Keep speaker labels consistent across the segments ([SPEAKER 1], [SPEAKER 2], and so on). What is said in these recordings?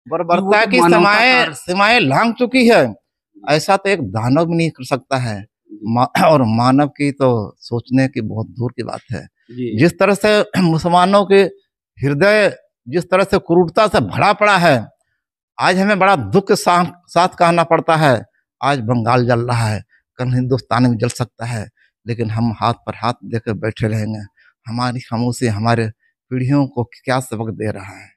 [SPEAKER 1] कि वो
[SPEAKER 2] बर्बरता
[SPEAKER 1] तो
[SPEAKER 2] की
[SPEAKER 1] मानवता का
[SPEAKER 2] सीमाएं सीमाएं लांघ चुकी है। ऐसा तो एक दानव भी नहीं कर सकता है। और मानव की तो सोचने की बहुत दूर की बात है।
[SPEAKER 1] जी
[SPEAKER 2] जिस तरह से मुसलमानों के हृदय जिस तरह से क्रूरता से भरा पड़ा है, आज हमें बड़ा दुख के साथ कहना पड़ता है। आज बंगाल जल रहा है, कल हिंदुस्तान में जल सकता है, लेकिन हम हाथ पर हाथ देकर बैठे रहेंगे। हमारी खामोशी हमारे पीढ़ियों को क्या सबक दे रहा है।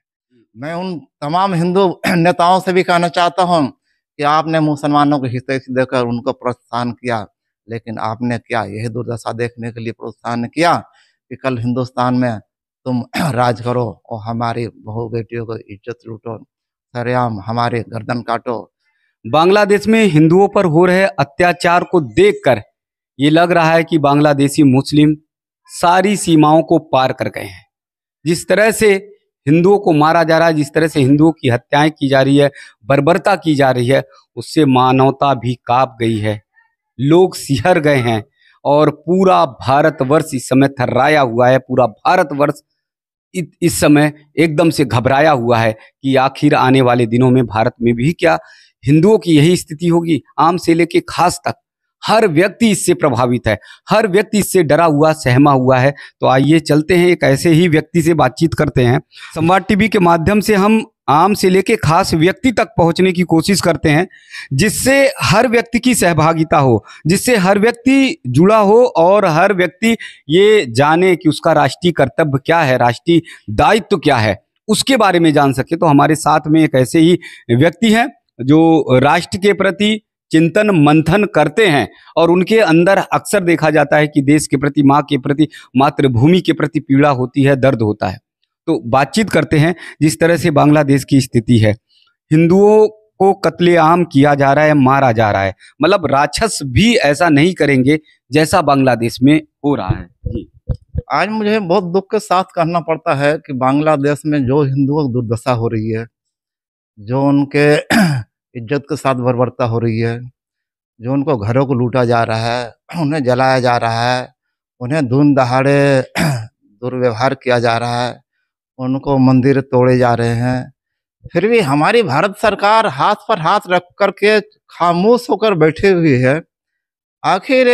[SPEAKER 2] मैं उन तमाम हिंदू नेताओं से भी कहना चाहता हूँ कि आपने मुसलमानों को हितैषी देकर उनको प्रोत्साहन किया, लेकिन आपने क्या यही दुर्दशा देखने के लिए प्रोत्साहन किया कि कल हिंदुस्तान में तुम राज करो और हमारी बहू बेटियों को इज्जत लूटो, सरेआम हमारे गर्दन काटो।
[SPEAKER 1] बांग्लादेश में हिंदुओं पर हो रहे अत्याचार को देखकर ये लग रहा है कि बांग्लादेशी मुस्लिम सारी सीमाओं को पार कर गए हैं। जिस तरह से हिंदुओं को मारा जा रहा है, जिस तरह से हिंदुओं की हत्याएं की जा रही है, बर्बरता की जा रही है, उससे मानवता भी कांप गई है। लोग सिहर गए हैं और पूरा भारतवर्ष इस समय थर्राया हुआ है। पूरा भारतवर्ष इस समय एकदम से घबराया हुआ है कि आखिर आने वाले दिनों में भारत में भी क्या हिंदुओं की यही स्थिति होगी। आम से लेके खास तक हर व्यक्ति इससे प्रभावित है, हर व्यक्ति इससे डरा हुआ सहमा हुआ है। तो आइए चलते हैं, एक ऐसे ही व्यक्ति से बातचीत करते हैं। संवाद टीवी के माध्यम से हम आम से लेके खास व्यक्ति तक पहुंचने की कोशिश करते हैं, जिससे हर व्यक्ति की सहभागिता हो, जिससे हर व्यक्ति जुड़ा हो और हर व्यक्ति ये जाने कि उसका राष्ट्रीय कर्तव्य क्या है, राष्ट्रीय दायित्व क्या है, उसके बारे में जान सके। तो हमारे साथ में एक ऐसे ही व्यक्ति हैं जो राष्ट्र के प्रति चिंतन मंथन करते हैं और उनके अंदर अक्सर देखा जाता है कि देश के प्रति, माँ के प्रति, मातृभूमि के प्रति पीड़ा होती है, दर्द होता है। तो बातचीत करते हैं। जिस तरह से बांग्लादेश की स्थिति है, हिंदुओं को कत्लेआम किया जा रहा है, मारा जा रहा है, मतलब राक्षस भी ऐसा नहीं करेंगे जैसा बांग्लादेश में हो रहा है। जी
[SPEAKER 2] आज मुझे बहुत दुख के साथ कहना पड़ता है कि बांग्लादेश में जो हिंदुओं की दुर्दशा हो रही है, जो उनके इज्जत के साथ बर्बरता हो रही है, जो उनको घरों को लूटा जा रहा है, उन्हें जलाया जा रहा है, उन्हें धूम दहाड़े दुर्व्यवहार किया जा रहा है, उनको मंदिर तोड़े जा रहे हैं, फिर भी हमारी भारत सरकार हाथ पर हाथ रख करके खामोश होकर बैठी हुई है। आखिर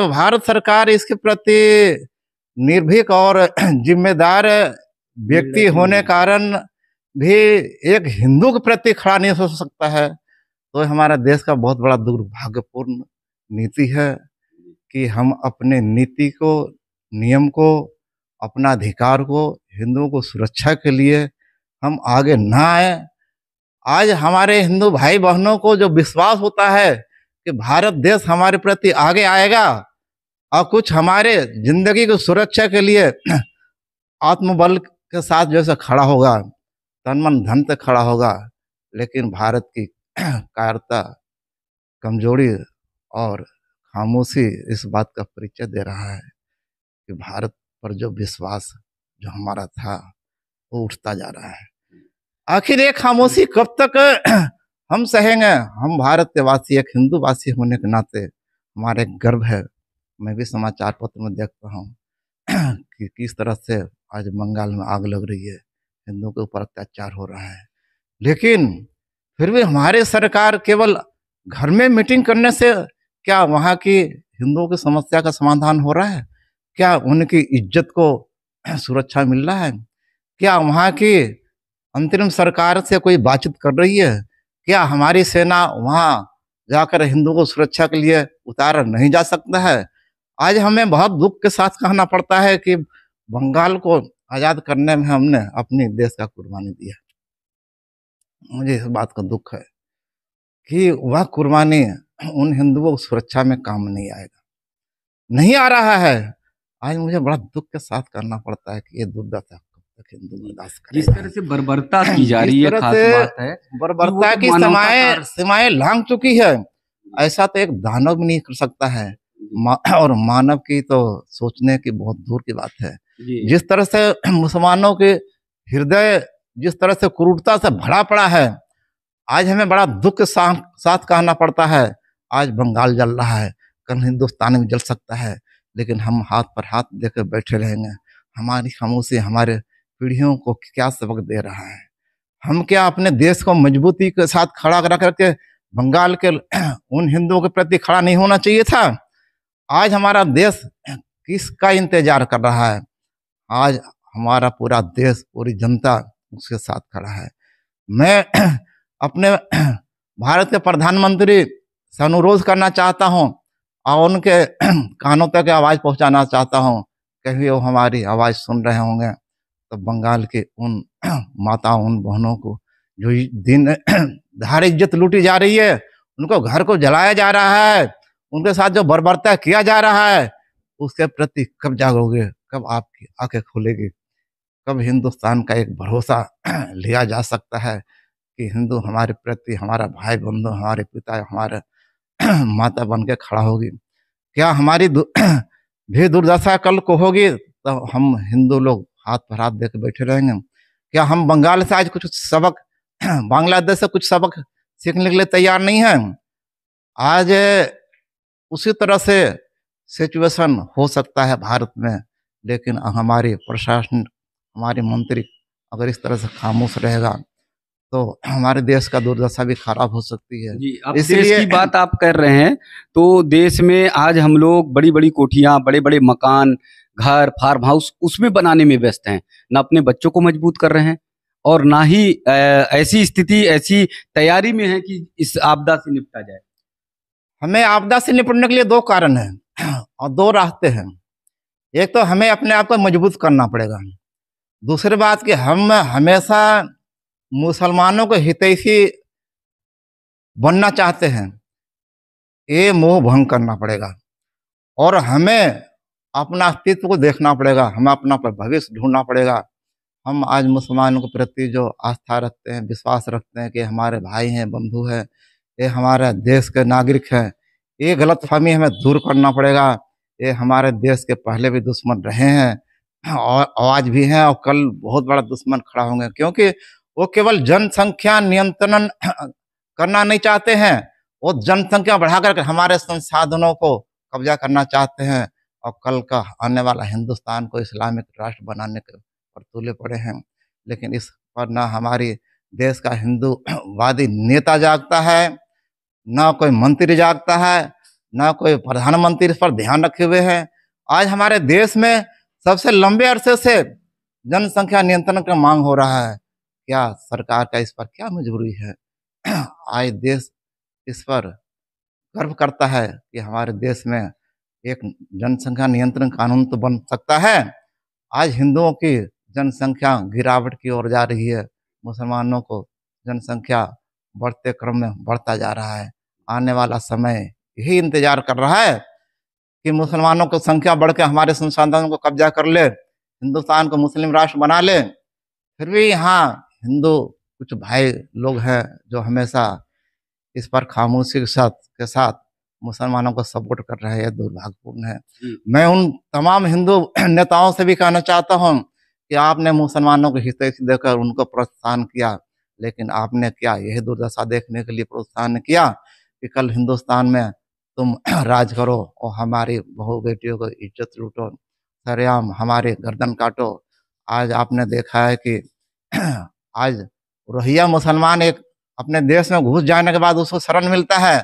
[SPEAKER 2] भारत सरकार इसके प्रति निर्भीक और जिम्मेदार व्यक्ति होने कारण भी एक हिंदू के प्रति खड़ा नहीं हो सकता है, तो हमारा देश का बहुत बड़ा दुर्भाग्यपूर्ण नीति है कि हम अपने नीति को, नियम को, अपना अधिकार को, हिंदुओं को सुरक्षा के लिए हम आगे ना आए। आज हमारे हिंदू भाई बहनों को जो विश्वास होता है कि भारत देश हमारे प्रति आगे आएगा और कुछ हमारे जिंदगी की सुरक्षा के लिए आत्मबल के साथ जैसे खड़ा होगा, तन मन धन से खड़ा होगा, लेकिन भारत की कायरता, कमजोरी और खामोशी इस बात का परिचय दे रहा है कि भारत पर जो विश्वास जो हमारा था वो उठता जा रहा है। आखिर ये खामोशी कब तक हम सहेंगे? हम भारत के वासी, एक हिंदू वासी होने के नाते हमारे एक गर्व है। मैं भी समाचार पत्र में देखता हूँ कि किस तरह से आज बंगाल में आग लग रही है, हिंदुओं के ऊपर अत्याचार हो रहा है, लेकिन फिर भी हमारे सरकार केवल घर में मीटिंग करने से क्या वहाँ की हिंदुओं की समस्या का समाधान हो रहा है? क्या उनकी इज्जत को सुरक्षा मिल रहा है? क्या वहाँ की अंतरिम सरकार से कोई बातचीत कर रही है? क्या हमारी सेना वहाँ जाकर हिंदुओं को सुरक्षा के लिए उतारा नहीं जा सकता है? आज हमें बहुत दुख के साथ कहना पड़ता है कि बंगाल को आज़ाद करने में हमने अपनी देश का कुर्बानी दिया। मुझे इस बात का दुख है कि वह कुर्बानी उन हिंदुओं को सुरक्षा में काम नहीं आएगा, नहीं आ रहा है। आज मुझे बड़ा दुख के साथ करना पड़ता है कि ये दुर्दशा कब तक हिंदू बर्दाश्त
[SPEAKER 1] जिस
[SPEAKER 2] करेगा।
[SPEAKER 1] तरह से बर्बरता की जा
[SPEAKER 2] जिस
[SPEAKER 1] रही है,
[SPEAKER 2] तरह
[SPEAKER 1] खास
[SPEAKER 2] से
[SPEAKER 1] बात है कि वो
[SPEAKER 2] बर्बरता
[SPEAKER 1] तो
[SPEAKER 2] की
[SPEAKER 1] मानवता का
[SPEAKER 2] सीमाएं लांघ चुकी है, ऐसा तो एक दानव भी नहीं कर सकता है। और मानव की तो सोचने की बहुत दूर की बात है।
[SPEAKER 1] जी
[SPEAKER 2] जिस तरह से मुसलमानों के हृदय जिस तरह से क्रूरता से भरा पड़ा है, आज हमें बड़ा दुख के साथ कहना पड़ता है। आज बंगाल जल रहा है, कल हिंदुस्तान में जल सकता है, लेकिन हम हाथ पर हाथ देकर बैठे रहेंगे। हमारी खामोशी हमारे पीढ़ियों को क्या सबक दे रहा है। हम क्या अपने देश को मजबूती के साथ खड़ा करा करके बंगाल के उन हिंदुओं के प्रति खड़ा नहीं होना चाहिए था? आज हमारा देश किसका इंतजार कर रहा है? आज हमारा पूरा देश, पूरी जनता उसके साथ खड़ा है। मैं अपने भारत के प्रधानमंत्री से अनुरोध करना चाहता हूं और उनके कानों तक आवाज़ पहुंचाना चाहता हूं, कभी वो हमारी आवाज़ सुन रहे होंगे तो बंगाल के उन माताओं, उन बहनों को जो दिन दहाड़े इज्जत लूटी जा रही है, उनको घर को जलाया जा रहा है, उनके साथ जो बर्बरता किया जा रहा है, उसके प्रति कब जागोगे? कब आपकी आंखें खुलेगी? कब हिंदुस्तान का एक भरोसा लिया जा सकता है कि हिंदू हमारे प्रति, हमारा भाई बंधु, हमारे पिता, हमारे माता बन के खड़ा होगी? क्या हमारी भी दुर्दशा कल को होगी तो हम हिंदू लोग हाथ पर हाथ देकर बैठे रहेंगे? क्या हम बंगाल से आज कुछ सबक, बांग्लादेश से कुछ सबक सीखने के लिए तैयार नहीं है? आज उसी तरह से सिचुएशन हो सकता है भारत में, लेकिन हमारे प्रशासन, हमारे मंत्री अगर इस तरह से खामोश रहेगा तो हमारे देश का दुर्दशा भी खराब हो सकती है।
[SPEAKER 1] जी, अब देश की बात आप कर रहे हैं तो देश में आज हम लोग बड़ी बड़ी कोठियां, बड़े बड़े मकान, घर, फार्म हाउस उसमें बनाने में व्यस्त हैं, ना अपने बच्चों को मजबूत कर रहे हैं और ना ही ऐसी स्थिति, ऐसी तैयारी में है कि इस आपदा से निपटा जाए।
[SPEAKER 2] हमें आपदा से निपटने के लिए दो कारण हैं और दो रास्ते हैं। एक तो हमें अपने आप को मजबूत करना पड़ेगा, दूसरी बात कि हम हमेशा मुसलमानों को हितैषी बनना चाहते हैं, ये मोह भंग करना पड़ेगा और हमें अपना अस्तित्व को देखना पड़ेगा, हमें अपना भविष्य ढूंढना पड़ेगा। हम आज मुसलमानों के प्रति जो आस्था रखते हैं, विश्वास रखते हैं कि हमारे भाई हैं, बंधु हैं, ये हमारे देश के नागरिक हैं, ये गलतफहमी हमें दूर करना पड़ेगा। ये हमारे देश के पहले भी दुश्मन रहे हैं और आज भी हैं और कल बहुत बड़ा दुश्मन खड़ा होंगे, क्योंकि वो केवल जनसंख्या नियंत्रण करना नहीं चाहते हैं, वो जनसंख्या बढ़ाकर हमारे संसाधनों को कब्जा करना चाहते हैं और कल का आने वाला हिंदुस्तान को इस्लामिक राष्ट्र बनाने के पर तुले पड़े हैं। लेकिन इस पर ना हमारी देश का हिंदूवादी नेता जागता है, ना कोई मंत्री जागता है, ना कोई प्रधानमंत्री इस पर ध्यान रखे हुए हैं। आज हमारे देश में सबसे लंबे अरसे से जनसंख्या नियंत्रण का मांग हो रहा है। क्या सरकार का इस पर क्या मजबूरी है? आज देश इस पर गर्व करता है कि हमारे देश में एक जनसंख्या नियंत्रण कानून तो बन सकता है। आज हिंदुओं की जनसंख्या गिरावट की ओर जा रही है, मुसलमानों को जनसंख्या बढ़ते क्रम में बढ़ता जा रहा है। आने वाला समय यही इंतजार कर रहा है कि मुसलमानों की संख्या बढ़ के हमारे संसाधनों को कब्जा कर ले, हिंदुस्तान को मुस्लिम राष्ट्र बना ले। फिर भी यहाँ हिंदू कुछ भाई लोग हैं जो हमेशा इस पर खामोशी के साथ मुसलमानों को सपोर्ट कर रहे हैं, दुर्भाग्यपूर्ण है। मैं उन तमाम हिंदू नेताओं से भी कहना चाहता हूं कि आपने मुसलमानों को हितैषी देकर उनको प्रोत्साहन किया, लेकिन आपने क्या यही दुर्दशा देखने के लिए प्रोत्साहन किया कि कल हिंदुस्तान में तुम राज करो और हमारी बहू बेटियों को इज्जत लूटो, सरेआम हमारे गर्दन काटो। आज आपने देखा है कि आज रोहिंग्या मुसलमान एक अपने देश में घुस जाने के बाद उसको शरण मिलता है,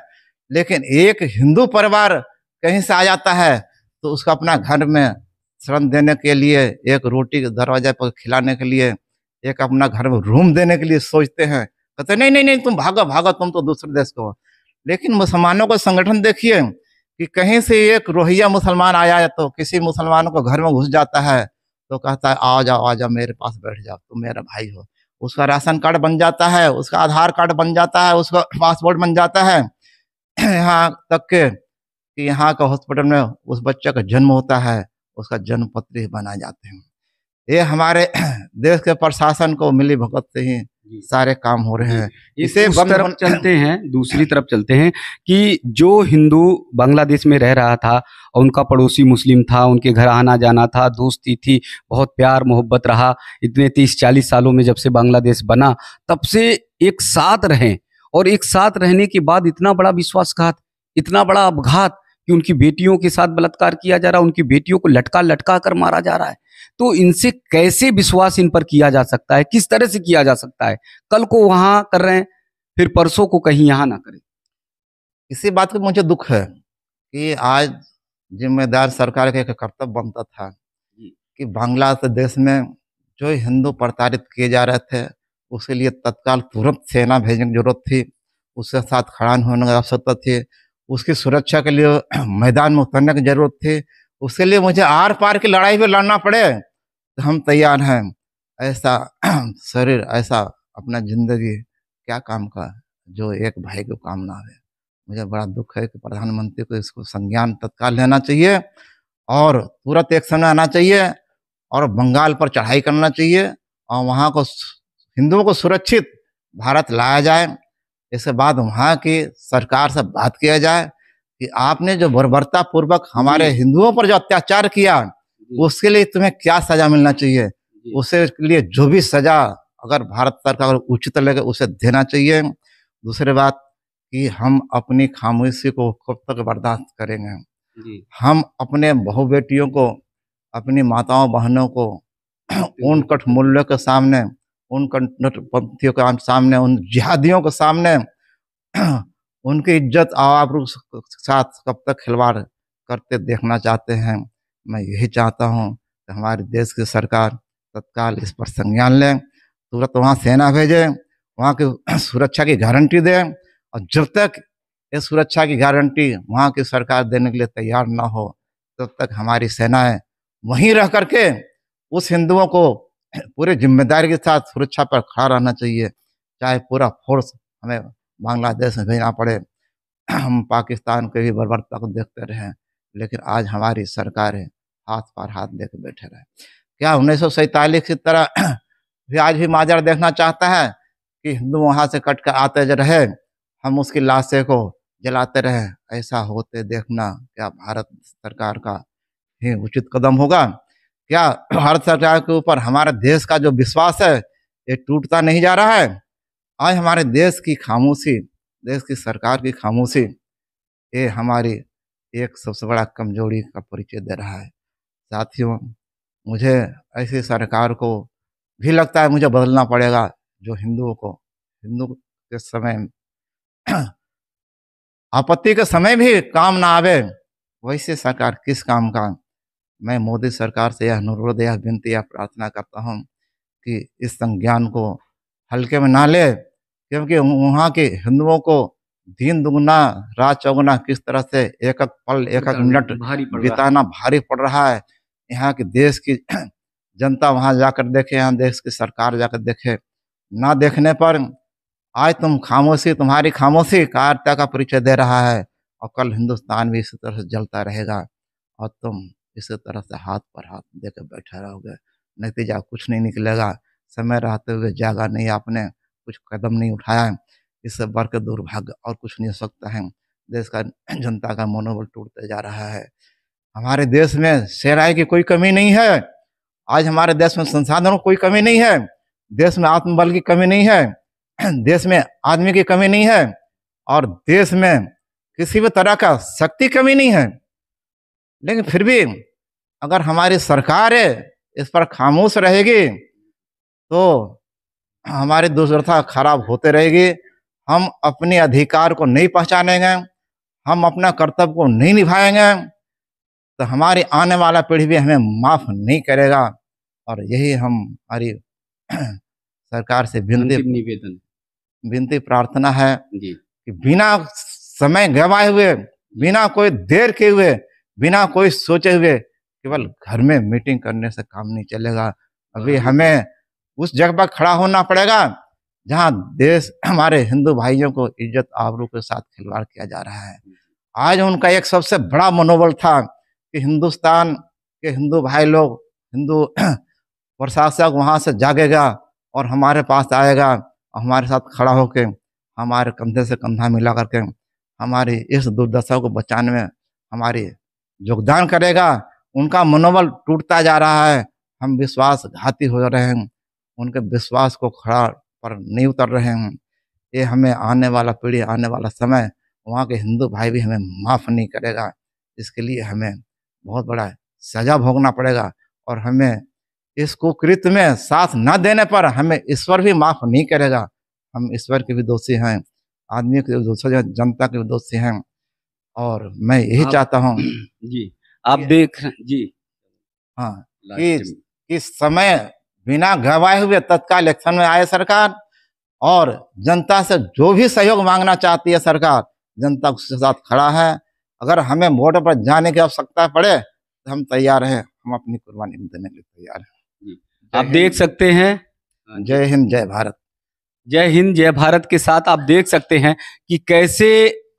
[SPEAKER 2] लेकिन एक हिंदू परिवार कहीं से आ जाता है तो उसको अपना घर में शरण देने के लिए, एक रोटी के दरवाजे पर खिलाने के लिए, एक अपना घर में रूम देने के लिए सोचते हैं। कहते नहीं नहीं नहीं तुम भागो भागो, तुम तो दूसरे देश को हो। लेकिन मुसलमानों का संगठन देखिए कि कहीं से एक रोहिंग्या मुसलमान आया है तो किसी मुसलमानों को घर में घुस जाता है तो कहता है आ जाओ मेरे पास बैठ जाओ, तुम मेरा भाई हो। उसका राशन कार्ड बन जाता है, उसका आधार कार्ड बन जाता है, उसका पासपोर्ट बन जाता है। यहाँ तक के कि यहाँ का हॉस्पिटल में उस बच्चे का जन्म होता है, उसका जन्म पत्र बनाए जाते हैं। ये हमारे देश के प्रशासन को मिली भगत से ही सारे काम हो रहे हैं। इसे
[SPEAKER 1] तरफ चलते हैं, दूसरी तरफ चलते हैं कि जो हिंदू बांग्लादेश में रह रहा था और उनका पड़ोसी मुस्लिम था, उनके घर आना जाना था, दोस्ती थी, बहुत प्यार मोहब्बत रहा इतने 30-40 सालों में। जब से बांग्लादेश बना तब से एक साथ रहें और एक साथ रहने के बाद इतना बड़ा विश्वासघात, इतना बड़ा अपघात कि उनकी बेटियों के साथ बलात्कार किया जा रहा है, उनकी बेटियों को लटका लटका कर मारा जा रहा है। तो इनसे कैसे विश्वास इन पर किया जा सकता है, किस तरह से किया जा सकता है? कल को वहां कर रहे हैं, फिर परसों को कहीं यहाँ ना करें।
[SPEAKER 2] इसी बात का मुझे दुख है कि आज जिम्मेदार सरकार का एक कर्तव्य बनता था
[SPEAKER 1] जी,
[SPEAKER 2] कि बांग्लादेश में जो हिंदू प्रताड़ित किए जा रहे थे, उसके लिए तत्काल तुरंत सेना भेजने की जरूरत थी, उसके साथ खड़ा होने की आवश्यकता थी, उसकी सुरक्षा के लिए मैदान में उतरने की जरूरत थी। उसके लिए मुझे आर पार की लड़ाई भी लड़ना पड़े तो हम तैयार हैं। ऐसा शरीर, ऐसा अपना जिंदगी क्या काम का जो एक भाई को काम ना आवे। मुझे बड़ा दुख है कि प्रधानमंत्री को इसको संज्ञान तत्काल लेना चाहिए और तुरंत एक्शन में आना चाहिए और बंगाल पर चढ़ाई करना चाहिए और वहाँ को हिंदुओं को सुरक्षित भारत लाया जाए। इसके बाद वहाँ की सरकार से बात किया जाए कि आपने जो बर्बरता पूर्वक हमारे
[SPEAKER 1] जी,
[SPEAKER 2] हिंदुओं पर जो अत्याचार किया,
[SPEAKER 1] जी,
[SPEAKER 2] उसके लिए तुम्हें क्या सजा मिलना चाहिए,
[SPEAKER 1] जी,
[SPEAKER 2] उसके लिए जो भी सजा अगर भारत सरकार उचित लगे उसे देना चाहिए। दूसरी बात कि हम अपनी खामोशी को कब तक बर्दाश्त करेंगे।
[SPEAKER 1] जी,
[SPEAKER 2] हम अपने बहू बेटियों को, अपनी माताओं बहनों को उन कठमूल्यों के सामने, उन कट्टरपंथियों के सामने, उन जिहादियों के सामने उनकी इज्जत और आबरू के साथ कब तक खिलवाड़ करते देखना चाहते हैं। मैं यही चाहता हूँ कि हमारे देश की सरकार तत्काल इस पर संज्ञान लें, तुरंत वहाँ सेना भेजे, वहाँ की सुरक्षा की गारंटी दें और जब तक इस सुरक्षा की गारंटी वहाँ की सरकार देने के लिए तैयार ना हो, तब तक हमारी सेनाएं वहीं रह करके उस हिंदुओं को पूरी जिम्मेदारी के साथ सुरक्षा पर खड़ा रहना चाहिए। चाहे पूरा फोर्स हमें बांग्लादेश में भेजना पड़े, हम पाकिस्तान के भी बर्बरता को देखते रहे, लेकिन आज हमारी सरकार है हाथ पर हाथ दे के बैठे रहे। क्या 1947 की तरह भी आज भी माजरा देखना चाहता है कि हिंदू वहाँ से कट कर आते रहे, हम उसकी लाशें को जलाते रहे? ऐसा होते देखना क्या भारत सरकार का ही उचित कदम होगा? क्या भारत सरकार के ऊपर हमारे देश का जो विश्वास है ये टूटता नहीं जा रहा है? आज हमारे देश की खामोशी, देश की सरकार की खामोशी, ये हमारी एक सबसे बड़ा कमजोरी का परिचय दे रहा है। साथियों, मुझे ऐसी सरकार को भी लगता है मुझे बदलना पड़ेगा जो हिंदुओं को, हिंदू के समय आपत्ति के समय भी काम ना आवे, वैसे सरकार किस काम का। मैं मोदी सरकार से यह अनुरोध, यह विनती, यह प्रार्थना करता हूँ कि इस संज्ञान को हल्के में ना ले, क्योंकि वहाँ के हिंदुओं को दिन दुगना रात चौगुना किस तरह से एक एक पल, एक एक मिनट
[SPEAKER 1] भारी पड़ रहा है।
[SPEAKER 2] बिताना भारी पड़ रहा है। यहाँ की देश की जनता वहाँ जाकर देखे, यहाँ देश की सरकार जाकर देखे। ना देखने पर आज तुम्हारी खामोशी कार्यता का परिचय दे रहा है और कल हिंदुस्तान भी इसी तरह से जलता रहेगा और तुम इसी तरह से हाथ पर हाथ देकर बैठे रहोगे। नतीजा कुछ नहीं निकलेगा। समय रहते हुए जागा नहीं आपने, कुछ कदम नहीं उठाया, इससे बढ़ के दुर्भाग्य और कुछ नहीं हो सकता है। देश का जनता का मनोबल टूटते जा रहा है। हमारे देश में सेनाएं की कोई कमी नहीं है। आज हमारे देश में संसाधनों की कोई कमी नहीं है। देश में आत्मबल की कमी नहीं है। देश में आदमी की कमी नहीं है और देश में किसी भी तरह का शक्ति कमी नहीं है। लेकिन फिर भी अगर हमारी सरकार है इस पर खामोश रहेगी तो हमारी दुर्दशा खराब होते रहेगी। हम अपने अधिकार को नहीं पहचानेंगे, हम अपना कर्तव्य को नहीं निभाएंगे तो हमारी आने वाला पीढ़ी भी हमें माफ नहीं करेगा। और यही हमारी सरकार से
[SPEAKER 1] अंतिम निवेदन।
[SPEAKER 2] विनती प्रार्थना है
[SPEAKER 1] जी,
[SPEAKER 2] कि बिना समय गवाए हुए, बिना कोई देर के हुए, बिना कोई सोचे हुए केवल घर में मीटिंग करने से काम नहीं चलेगा। अभी हमें उस जगह पर खड़ा होना पड़ेगा जहां देश हमारे हिंदू भाइयों को इज्जत आबरू के साथ खिलवाड़ किया जा रहा है। आज उनका एक सबसे बड़ा मनोबल था कि हिंदुस्तान के हिंदू भाई लोग, हिंदू प्रशासक वहां से जागेगा और हमारे पास आएगा और हमारे साथ खड़ा होके हमारे कंधे से कंधा मिला करके हमारी इस दुर्दशा को बचाने में हमारी योगदान करेगा। उनका मनोबल टूटता जा रहा है, हम विश्वासघाती हो रहे हैं, उनके विश्वास को खड़ा पर नहीं उतर रहे हैं। ये हमें आने वाला पीढ़ी, आने वाला समय वहाँ के हिंदू भाई भी हमें माफ़ नहीं करेगा। इसके लिए हमें बहुत बड़ा सजा भोगना पड़ेगा और हमें इस कुकृत्य में साथ न देने पर हमें ईश्वर भी माफ नहीं करेगा। हम ईश्वर के भी दोषी हैं, आदमी के भी दोषी हैं, जनता के भी दोषी हैं और मैं यही चाहता हूँ
[SPEAKER 1] जी आप देख जी
[SPEAKER 2] हाँ कि इस समय बिना गवाए हुए तत्काल इलेक्शन में आए सरकार और जनता से जो भी सहयोग मांगना चाहती है सरकार, जनता उसके साथ खड़ा है। अगर हमें वोट पर जाने की आवश्यकता पड़े तो हम तैयार हैं, हम अपनी कुर्बानी देने के लिए तैयार हैं।
[SPEAKER 1] आप देख सकते हैं।
[SPEAKER 2] जय हिंद जय भारत।
[SPEAKER 1] जय हिंद जय भारत के साथ आप देख सकते हैं कि कैसे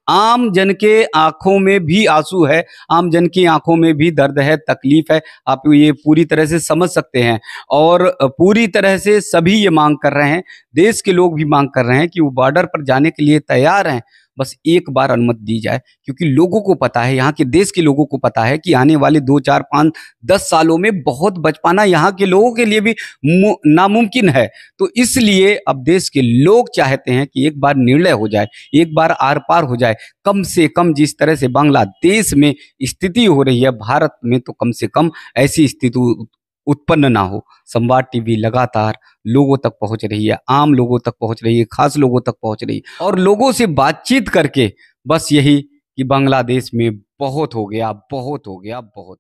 [SPEAKER 1] आम जन के आंखों में भी आंसू है, आम जन की आंखों में भी दर्द है, तकलीफ है। आप ये पूरी तरह से समझ सकते हैं और पूरी तरह से सभी ये मांग कर रहे हैं, देश के लोग भी मांग कर रहे हैं कि वो बॉर्डर पर जाने के लिए तैयार हैं, बस एक बार अनुमति दी जाए। क्योंकि लोगों को पता है, यहाँ के देश के लोगों को पता है कि आने वाले 2, 4, 5, 10 सालों में बहुत बच पाना यहाँ के लोगों के लिए भी नामुमकिन है। तो इसलिए अब देश के लोग चाहते हैं कि एक बार निर्णय हो जाए, एक बार आर पार हो जाए। कम से कम जिस तरह से बांग्लादेश में स्थिति हो रही है, भारत में तो कम से कम ऐसी स्थिति उत्पन्न ना हो। संवाद टीवी लगातार लोगों तक पहुंच रही है, आम लोगों तक पहुंच रही है, खास लोगों तक पहुंच रही है और लोगों से बातचीत करके बस यही कि बांग्लादेश में बहुत हो गया, बहुत हो गया, बहुत।